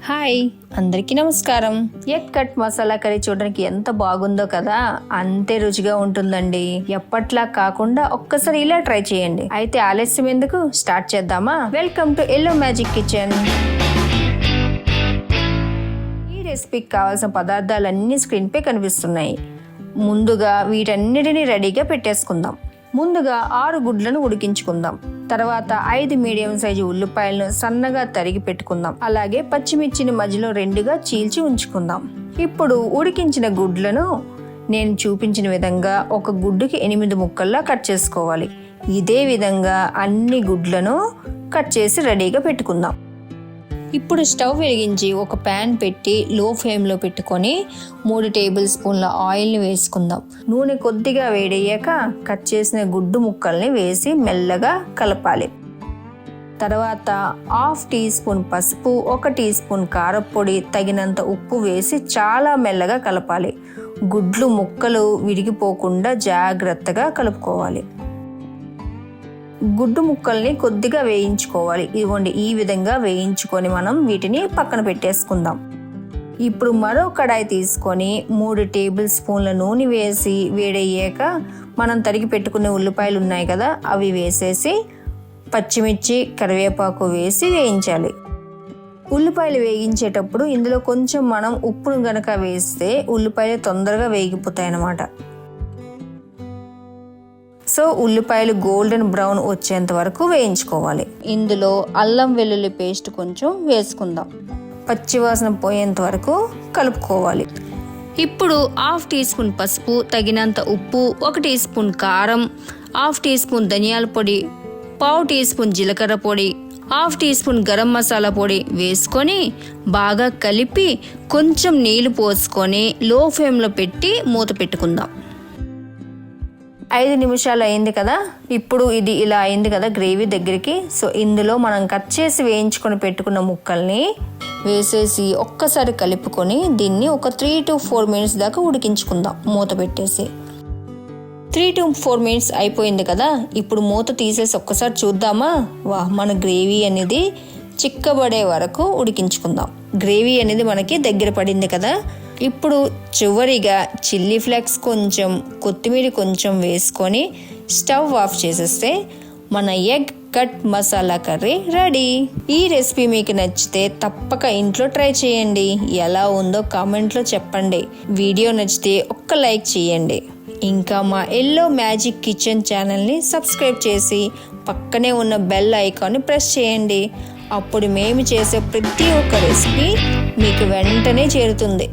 Hi అందరికీ నమస్కారం. Egg cut masala curry చూడడానికి ఎంత బాగుందో కదా, అంతే రుచిగా ఉంటుందండి. ఎప్పట్లా కాకుండా ఒక్కసారి ఇలా ట్రై చేయండి. అయితే ఆలస్యం ఎందుకు, స్టార్ట్ చేద్దామా? Welcome to yellow magic kitchen. ఈ రెసిపీకి కావాల్సిన పదార్థాలన్నీ స్క్రీన్ పై కనిపిస్తున్నాయి. ముందుగా వీటన్నిటిని రెడీగా పెట్టేసుకుందాం. ముందుగా 6 గుడ్లను ఉడికించుకుందాం. తర్వాత 5 మీడియం సైజు ఉల్లిపాయలను సన్నగా తరిగి పెట్టుకుందాం. అలాగే పచ్చిమిర్చిని మధ్యలో 2గా చీల్చి ఉంచుకుందాం. ఇప్పుడు ఉడికించిన గుడ్లను నేను చూపించిన విధంగా ఒక గుడ్డుకి 8 ముక్కల్లా కట్ చేసుకోవాలి. ఇదే విధంగా అన్ని గుడ్లను కట్ చేసి రెడీగా పెట్టుకుందాం. ఇప్పుడు స్టవ్ వెలిగించి ఒక ప్యాన్ పెట్టి లో ఫ్లేమ్లో పెట్టుకొని 3 టేబుల్ స్పూన్ల ఆయిల్ని వేసుకుందాం. నూనె కొద్దిగా వేడయ్యాక కట్ చేసిన గుడ్డు ముక్కల్ని వేసి మెల్లగా కలపాలి. తర్వాత 1/2 టీ స్పూన్ పసుపు, 1 టీ స్పూన్ కారపొడి, తగినంత ఉప్పు వేసి చాలా మెల్లగా కలపాలి. గుడ్లు ముక్కలు విరిగిపోకుండా జాగ్రత్తగా కలుపుకోవాలి. గుడ్డు ముక్కల్ని కొద్దిగా వేయించుకోవాలి. ఇదిగోండి, ఈ విధంగా వేయించుకొని మనం వీటిని పక్కన పెట్టేసుకుందాం. ఇప్పుడు మరో కడాయి తీసుకొని 3 టేబుల్ స్పూన్ల నూనె వేసి వేడయ్యాక మనం తరిగి పెట్టుకునే ఉల్లిపాయలు ఉన్నాయి కదా, అవి వేసేసి పచ్చిమిర్చి, కరివేపాకు వేసి వేయించాలి. ఉల్లిపాయలు వేగించేటప్పుడు ఇందులో కొంచెం మనం ఉప్పును గనక వేస్తే ఉల్లిపాయలు తొందరగా వేగిపోతాయి అన్నమాట. సో ఉల్లిపాయలు గోల్డెన్ బ్రౌన్ వచ్చేంత వరకు వేయించుకోవాలి. ఇందులో అల్లం వెల్లుల్లి పేస్ట్ కొంచెం వేసుకుందాం. పచ్చివాసన పోయేంత వరకు కలుపుకోవాలి. ఇప్పుడు 1/2 టీ స్పూన్ పసుపు, తగినంత ఉప్పు, 1 టీ స్పూన్ కారం, 1/2 టీ స్పూన్ ధనియాల పొడి, 1/2 టీ స్పూన్ జీలకర్ర పొడి, 1/2 టీ స్పూన్ గరం మసాలా పొడి వేసుకొని బాగా కలిపి కొంచెం నీళ్లు పోసుకొని లో ఫ్లేమ్లో పెట్టి మూత పెట్టుకుందాం. 5 నిమిషాలు అయింది కదా, ఇప్పుడు ఇది ఇలా అయింది కదా గ్రేవీ దగ్గరికి. సో ఇందులో మనం కట్ చేసి వేయించుకొని పెట్టుకున్న ముక్కల్ని వేసేసి ఒక్కసారి కలుపుకొని దీన్ని ఒక 3 to 4 మినిట్స్ దాకా ఉడికించుకుందాం మూత పెట్టేసి. 3 to 4 మినిట్స్ అయిపోయింది కదా, ఇప్పుడు మూత తీసేసి ఒక్కసారి చూద్దామా. మన గ్రేవీ అనేది చిక్కబడే వరకు ఉడికించుకుందాం. గ్రేవీ అనేది మనకి దగ్గర పడింది కదా. ఇప్పుడు చివరిగా చిల్లీ ఫ్లేక్స్ కొంచెం, కొత్తిమీర కొంచెం వేసుకొని స్టవ్ ఆఫ్ చేసేస్తే మన egg cut masala curry ready. ఈ రెసిపీ మీకు నచ్చితే తప్పక ఇంట్లో ట్రై చేయండి. ఎలా ఉందో కామెంట్లో చెప్పండి. వీడియో నచ్చితే ఒక్క లైక్ చేయండి. ఇంకా మా ఎల్లో మ్యాజిక్ కిచెన్ ఛానల్ని సబ్స్క్రైబ్ చేసి పక్కనే ఉన్న బెల్ ఐకాన్ని ప్రెస్ చేయండి. అప్పుడు మేము చేసే ప్రతి ఒక్క రెసిపీ మీకు వెంటనే చేరుతుంది.